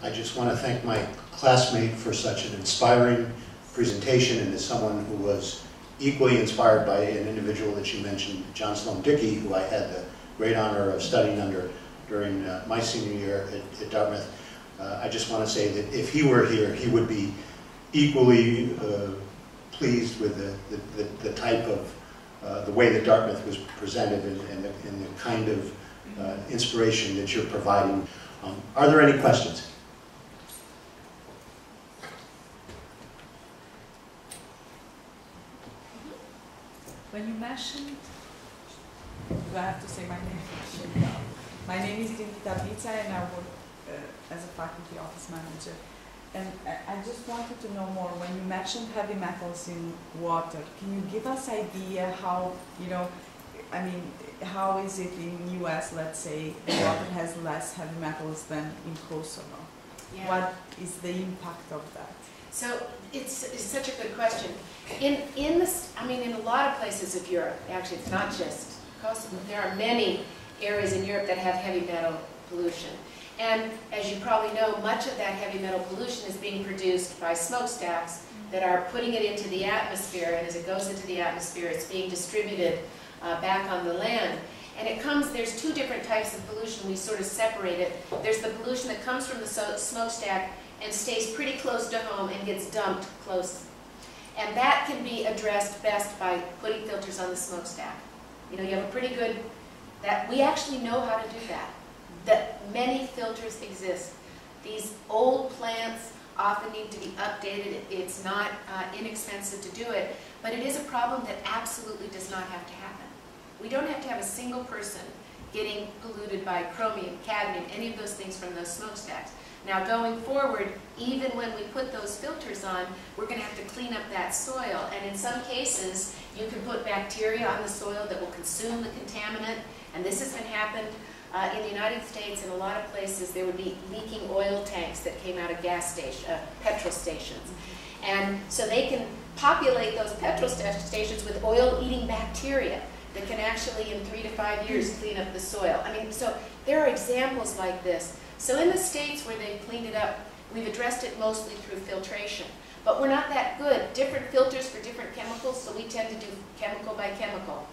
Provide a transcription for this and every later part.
I just want to thank my classmate for such an inspiring presentation, and as someone who was equally inspired by an individual that you mentioned, John Sloan Dickey, who I had the great honor of studying under during my senior year at Dartmouth. I just want to say that if he were here, he would be equally pleased with the type of, the way that Dartmouth was presented and the kind of inspiration that you're providing. Are there any questions? When you mentioned, do I have to say my name? No. My name is Dinita Bica and I work as a faculty office manager. And I just wanted to know more, when you mentioned heavy metals in water, can you give us idea how, you know, I mean, how is it in US, let's say, the water has less heavy metals than in Kosovo? Yeah. What is the impact of that? So it's such a good question. In a lot of places of Europe, actually it's not just Kosovo, there are many areas in Europe that have heavy metal pollution. And as you probably know, much of that heavy metal pollution is being produced by smokestacks that are putting it into the atmosphere, and as it goes into the atmosphere, it's being distributed back on the land. And it comes, there's two different types of pollution. We sort of separate it. There's the pollution that comes from the smokestack and stays pretty close to home and gets dumped close. And that can be addressed best by putting filters on the smokestack. You know, you have a pretty good, we actually know how to do that. That many filters exist. These old plants often need to be updated. It's not inexpensive to do it, but it is a problem that absolutely does not have to happen. We don't have to have a single person getting polluted by chromium, cadmium, any of those things from those smokestacks. Now going forward, even when we put those filters on, we're going to have to clean up that soil, and in some cases you can put bacteria on the soil that will consume the contaminant, and this has been happened in the United States. In a lot of places there would be leaking oil tanks that came out of gas stations, petrol stations, and so they can populate those petrol stations with oil-eating bacteria that can actually in 3 to 5 years clean up the soil. I mean, so there are examples like this. So in the states where they've cleaned it up, we've addressed it mostly through filtration. But we're not that good. Different filters for different chemicals, so we tend to do chemical by chemical.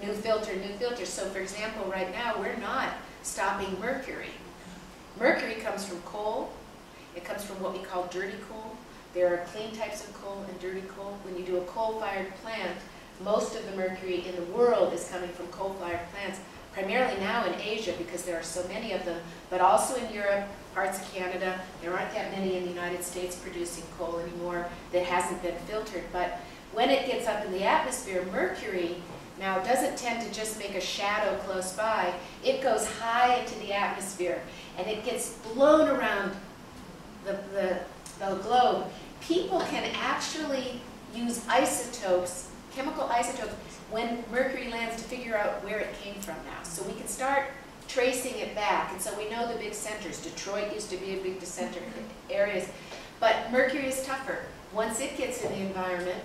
New filter, new filter. So for example, right now we're not stopping mercury. Mercury comes from coal. It comes from what we call dirty coal. There are clean types of coal and dirty coal. When you do a coal-fired plant, most of the mercury in the world is coming from coal-fired plants, primarily now in Asia because there are so many of them, but also in Europe, parts of Canada. There aren't that many in the United States producing coal anymore that hasn't been filtered. But when it gets up in the atmosphere, mercury now doesn't tend to just make a shadow close by. It goes high into the atmosphere and it gets blown around the globe. People can actually use isotopes, chemical isotopes, when mercury lands to figure out where it came from now. So we can start tracing it back. And so we know the big centers. Detroit used to be a big center areas. But mercury is tougher. Once it gets in the environment,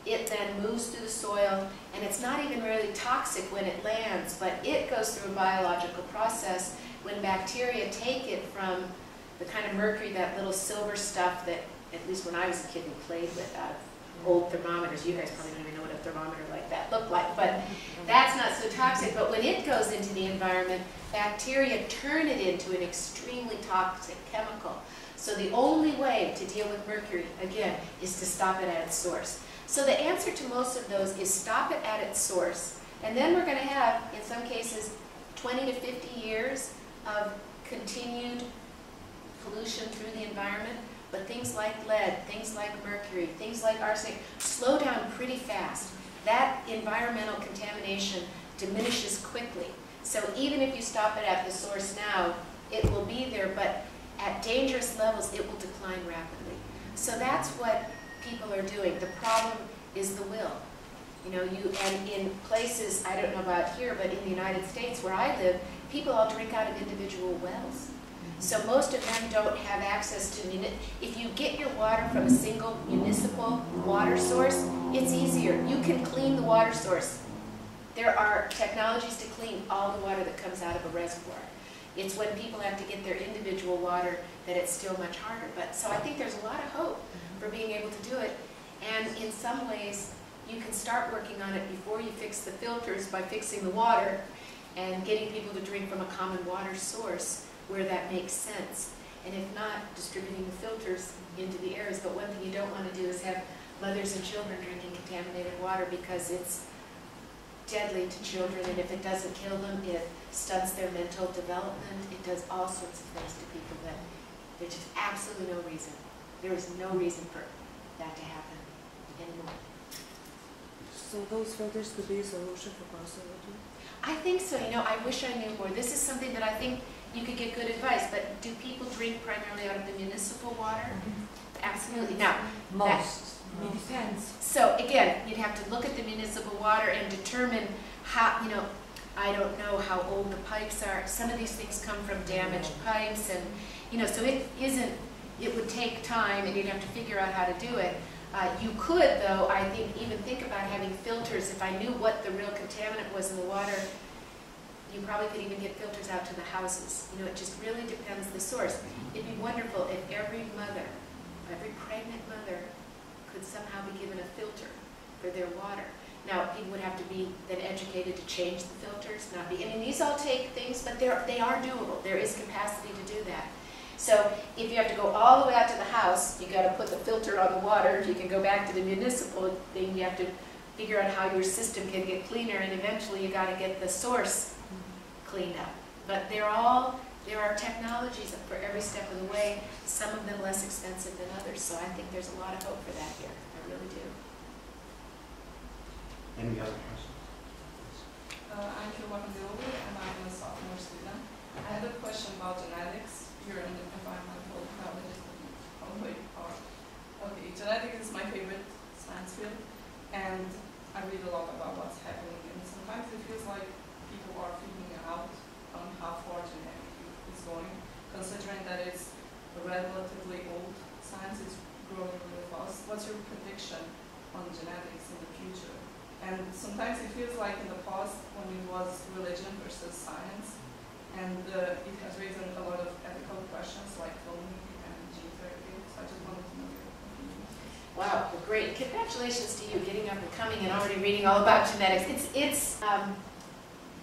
it then moves through the soil, and it's not even really toxic when it lands, but it goes through a biological process when bacteria take it from the kind of mercury, that little silver stuff that, at least when I was a kid, we played with out of old thermometers. You guys probably don't even know what a thermometer like that looked like, but that's not so toxic. But when it goes into the environment, bacteria turn it into an extremely toxic chemical. So the only way to deal with mercury, again, is to stop it at its source. So the answer to most of those is stop it at its source. And then we're going to have, in some cases, 20 to 50 years of continued pollution through the environment. But things like lead, things like mercury, things like arsenic slow down pretty fast. That environmental contamination diminishes quickly. So even if you stop it at the source now, it will be there, but at dangerous levels, it will decline rapidly. So that's what people are doing. The problem is the will. You know, and in places, I don't know about here, but in the United States where I live, people all drink out of individual wells. So most of them don't have access to, if you get your water from a single municipal water source, it's easier. You can clean the water source. There are technologies to clean all the water that comes out of a reservoir. It's when people have to get their individual water that it's still much harder. But so I think there's a lot of hope for being able to do it. And in some ways, you can start working on it before you fix the filters by fixing the water and getting people to drink from a common water source where that makes sense. And if not, distributing the filters into the areas. But one thing you don't want to do is have mothers and children drinking contaminated water, because it's deadly to children, and if it doesn't kill them, it stunts their mental development. It does all sorts of things to people that there's just absolutely no reason. There is no reason for that to happen anymore. So those filters could be a solution for crossover too? I think so. You know, I wish I knew more. This is something that I think you could get good advice, but do people drink primarily out of the municipal water? Absolutely. Now, Most. It depends. so again, you'd have to look at the municipal water and determine how, you know, I don't know how old the pipes are. Some of these things come from damaged pipes, and, you know, so it would take time, and you'd have to figure out how to do it. You could, though, I think, even think about having filters. If I knew what the real contaminant was in the water, you probably could even get filters out to the houses. You know, it just really depends the source. It'd be wonderful if every mother, every pregnant mother, could somehow be given a filter for their water. Now, people would have to be then educated to change the filters, not be, I mean, these all take things, but they are doable. There is capacity to do that. So if you have to go all the way out to the house, you got to put the filter on the water. If you can go back to the municipal thing, you have to figure out how your system can get cleaner, and eventually you got to get the source cleaned up. But there are technologies for every step of the way, some of them less expensive than others. So I think there's a lot of hope for that here. I really do. Any other questions? I'm Kilma Kandilli, and I'm a sophomore student. I have a question about genetics. You're in the environmental knowledge part. Okay, genetics is my favorite science field, and I read a lot about what's happening, and sometimes it feels like people are figuring out how far genetics is going, considering that it's a relatively old science, is growing really fast. What's your prediction on genetics in the future? And sometimes it feels like in the past, when it was religion versus science, and it has raised a lot of ethical questions like cloning and gene therapy. So I just wanted to know your opinion. Wow, well, great. Congratulations to you getting up and coming and already reading all about genetics. It's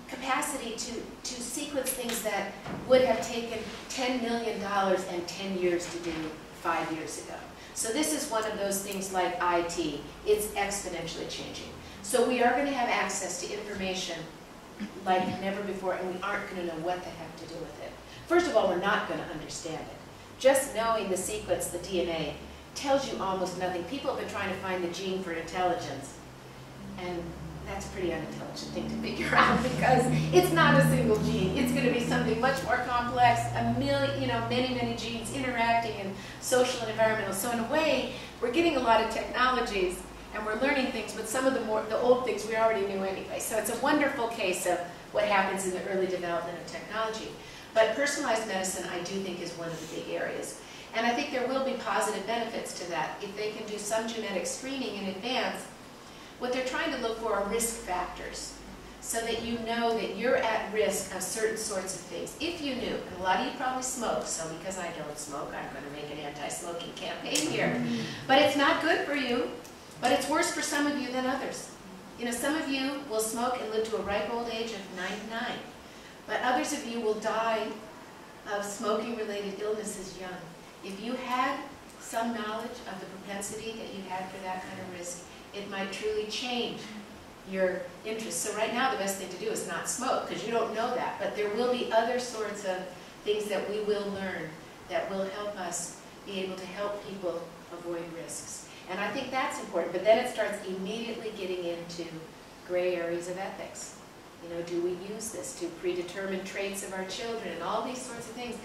capacity to sequence things that would have taken $10 million and 10 years to do 5 years ago. So this is one of those things like IT. It's exponentially changing. So we are going to have access to information like never before, and we aren't going to know what the heck to do with it. First of all, we're not going to understand it. Just knowing the sequence, the DNA, tells you almost nothing. People have been trying to find the gene for intelligence, and that's a pretty unintelligent thing to figure out, because it's not a single gene. It's going to be something much more complex, a million, you know, many genes interacting, and social and environmental. So in a way, we're getting a lot of technologies, and we're learning things, but some of the old things we already knew anyway. So it's a wonderful case of what happens in the early development of technology. But personalized medicine, I do think, is one of the big areas. And I think there will be positive benefits to that. If they can do some genetic screening in advance, what they're trying to look for are risk factors, so that you know that you're at risk of certain sorts of things. If you knew, and a lot of you probably smoke, so because I don't smoke, I'm going to make an anti-smoking campaign here. But it's not good for you. But it's worse for some of you than others. You know, some of you will smoke and live to a ripe old age of 99. But others of you will die of smoking-related illnesses young. If you had some knowledge of the propensity that you had for that kind of risk, it might truly change your interests. So right now, the best thing to do is not smoke, because you don't know that. But there will be other sorts of things that we will learn that will help us be able to help people avoid risks. And I think that's important, but then it starts immediately getting into gray areas of ethics. You know, do we use this to predetermine traits of our children and all these sorts of things?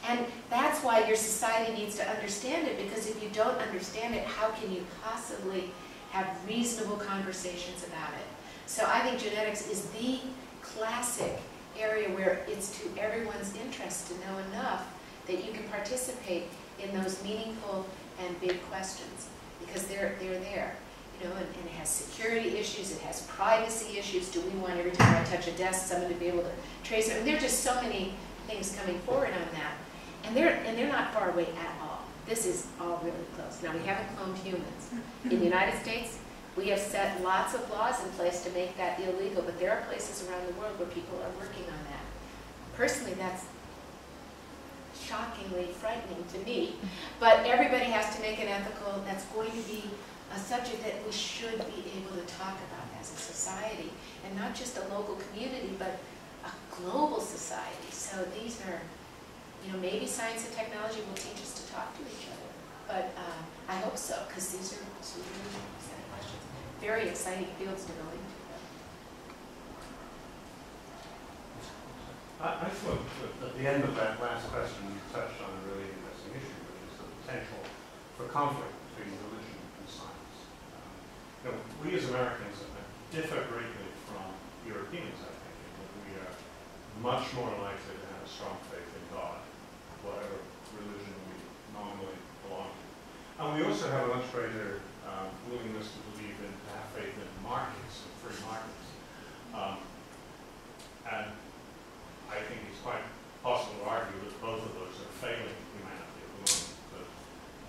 And that's why your society needs to understand it, because if you don't understand it, how can you possibly have reasonable conversations about it? So I think genetics is the classic area where it's to everyone's interest to know enough that you can participate in those meaningful and big questions. Because they're there, you know, and it has security issues, it has privacy issues. Do we want every time I touch a desk someone to be able to trace it? I mean, there are just so many things coming forward on that, and they're not far away at all. This is all really close. Now, we haven't cloned humans. In the United States, we have set lots of laws in place to make that illegal, but there are places around the world where people are working on that. Personally, that's shockingly frightening to me, but everybody has to make an ethical, that's going to be a subject that we should be able to talk about as a society, and not just a local community, but a global society. So these are, you know, maybe science and technology will teach us to talk to each other, but I hope so, because these are some really exciting questions. Very exciting fields to go into. I thought that at the end of that last question you touched on a really interesting issue, which is the potential for conflict between religion and science. You know, we as Americans differ greatly from Europeans, I think, in that we are much more likely to have a strong faith in God, whatever religion we nominally belong to. And we also have a much greater willingness to believe in, to have faith in markets, and free markets. And I think it's quite possible to argue that both of those are failing humanity at the moment.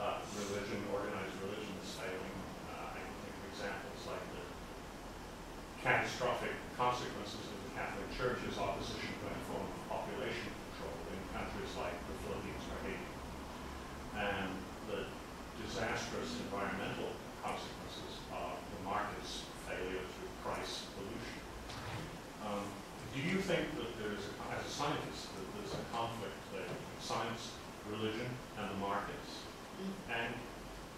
That religion, organized religion, is failing. I can think of examples like the catastrophic consequences of the Catholic Church's opposition to any form of population control in countries like the Philippines or Haiti, and the disastrous environmental consequences of the market's failure to price pollution. Do you think that there's, as a scientist, that there's a conflict there between science, religion, and the markets? And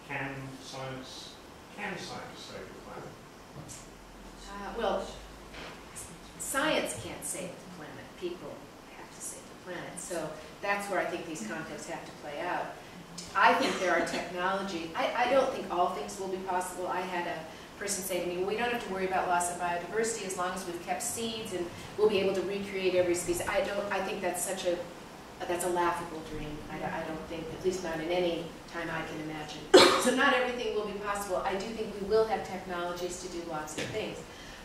can science save the planet? Well, science can't save the planet. People have to save the planet. So that's where I think these conflicts have to play out. I think there are technologies. I don't think all things will be possible. I had a person say to me, well, we don't have to worry about loss of biodiversity as long as we've kept seeds and we'll be able to recreate every species. I think that's that's a laughable dream. I don't think, at least not in any time I can imagine. So not everything will be possible. I do think we will have technologies to do lots of things.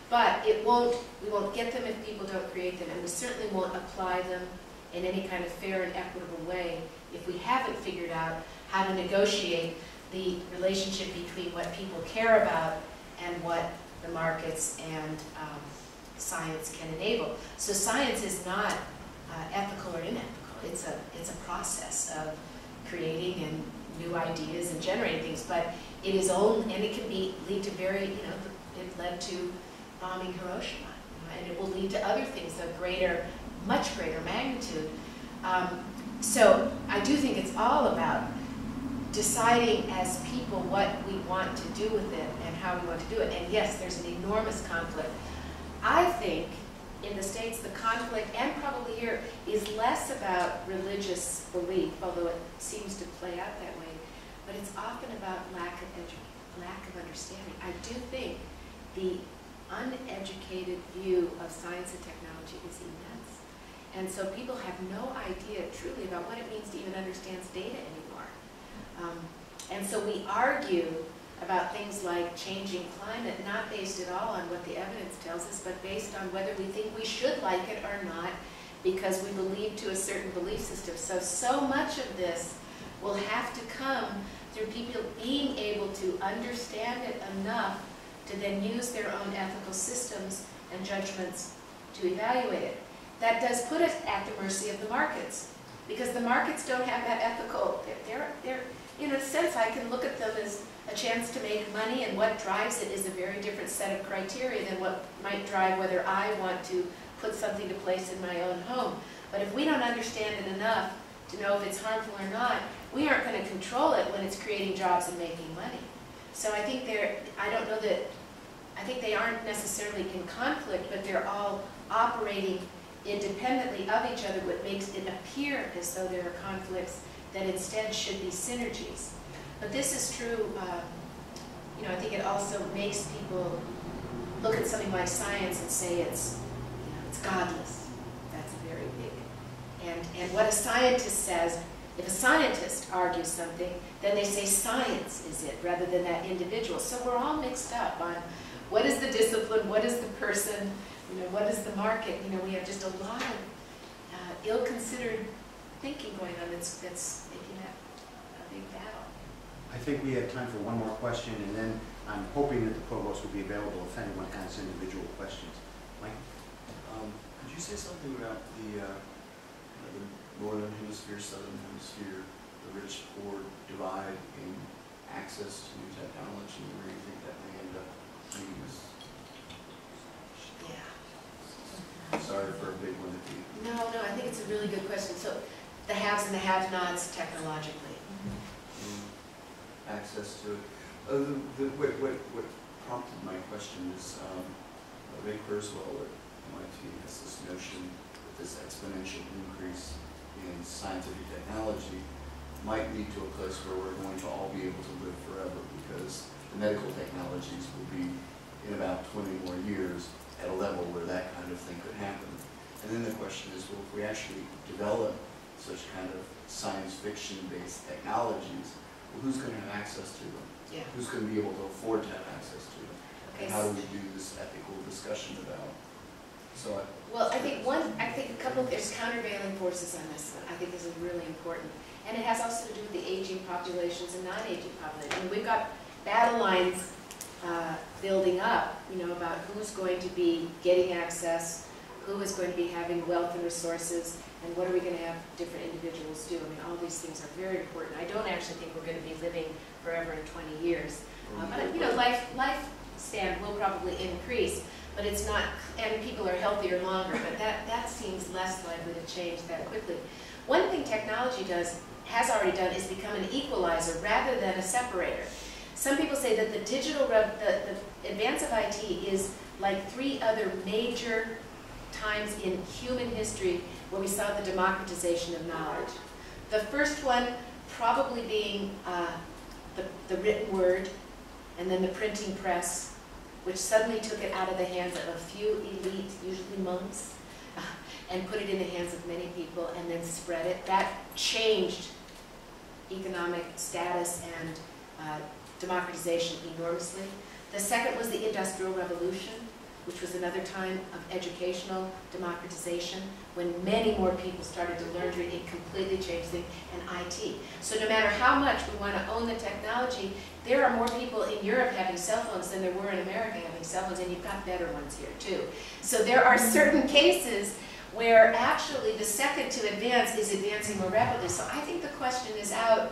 But we won't get them if people don't create them, and we certainly won't apply them in any kind of fair and equitable way if we haven't figured out how to negotiate the relationship between what people care about and what the markets and science can enable. So science is not ethical or unethical. It's a process of creating and new ideas and generating things. But it is own, and it can lead to very, it led to bombing Hiroshima, and it will lead to other things of much greater magnitude. So I do think it's all about deciding as people what we want to do with it and how we want to do it. And yes, there's an enormous conflict. I think in the States the conflict, and probably here, is less about religious belief, although it seems to play out that way, but it's often about lack of understanding. I do think the uneducated view of science and technology is immense. And so people have no idea truly about what it means to even understand data anymore. And so we argue about things like changing climate, not based at all on what the evidence tells us, but based on whether we think we should like it or not, because we believe to a certain belief system. So much of this will have to come through people being able to understand it enough to then use their own ethical systems and judgments to evaluate it. That does put us at the mercy of the markets, because the markets don't have that ethical, they're in a sense, I can look at them as a chance to make money, and what drives it is a very different set of criteria than what might drive whether I want to put something to place in my own home. But if we don't understand it enough to know if it's harmful or not, we aren't going to control it when it's creating jobs and making money. So I think I think they aren't necessarily in conflict, but they're all operating independently of each other, what makes it appear as though there are conflicts that instead should be synergies. But this is true, I think it also makes people look at something like science and say it's godless. That's very big. And what a scientist says, if a scientist argues something, then they say science is it, rather than that individual. So we're all mixed up on what is the discipline, what is the person, what is the market. We have just a lot of ill-considered thinking going on that's making that a big battle. I think we have time for one more question, and then I'm hoping that the provost will be available if anyone has individual questions. Mike? Could you say something about the northern hemisphere, southern hemisphere, the rich-poor divide in access to new technology, where you think that may end up being this? Yeah. Sorry for a big one at the No, I think it's a really good question. So the haves and the have-nots technologically. access to it. What prompted my question is Ray Kurzweil at MIT has this notion that this exponential increase in scientific technology might lead to a place where we're going to all be able to live forever, because the medical technologies will be in about 20 more years at a level where that kind of thing could happen. And then the question is, well, if we actually develop such kind of science fiction-based technologies, well, who's going to have access to them? Yeah. Who's going to be able to afford to have access to them? Okay. And how do we do this ethical discussion about? So Well, I think a couple of, there's countervailing forces on this one. I think this is really important. And it has also to do with the aging populations and non-aging populations. I mean, we've got battle lines building up, about who's going to be getting access, who is going to be having wealth and resources, and what are we going to have different individuals do. I mean, all these things are very important. I don't actually think we're going to be living forever in 20 years. But, lifespan will probably increase, but it's not, and people are healthier longer, but that seems less likely to change that quickly. One thing technology has already done is become an equalizer rather than a separator. Some people say that the advance of IT is like 3 other major times in human history where we saw the democratization of knowledge. The first one probably being the written word, and then the printing press, which suddenly took it out of the hands of a few elite, usually monks, and put it in the hands of many people, and then spread it. That changed economic status and democratization enormously. The second was the Industrial Revolution, which was another time of educational democratization, when many more people started to learn to read. It completely changed things, and IT. So no matter how much we want to own the technology, there are more people in Europe having cell phones than there were in America having cell phones, and you've got better ones here too. So there are certain cases where actually the second to advance is advancing more rapidly. So I think the question is out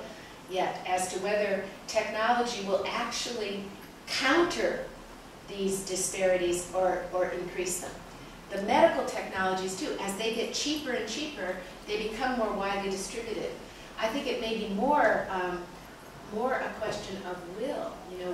yet as to whether technology will actually counter these disparities or increase them. The medical technologies too, as they get cheaper and cheaper, they become more widely distributed. I think it may be more a question of will.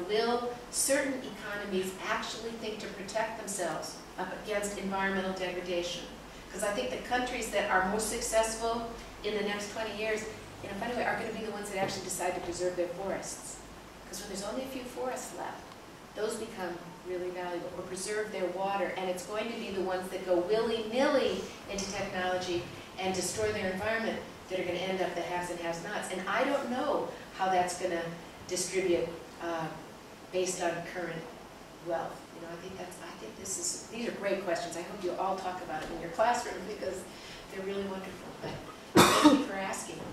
Will certain economies actually think to protect themselves up against environmental degradation? Because I think the countries that are most successful in the next 20 years, in a funny way, are going to be the ones that actually decide to preserve their forests. Because when there's only a few forests left, those become really valuable, or preserve their water, and it's going to be the ones that go willy-nilly into technology and destroy their environment that are going to end up the haves and have-nots. And I don't know how that's going to distribute based on current wealth. I think these are great questions. I hope you all talk about it in your classroom, because they're really wonderful. But thank you for asking. Boy.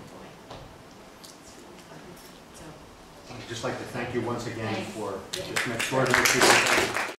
I'd just like to thank you once again Thanks. for just an extraordinary presentation.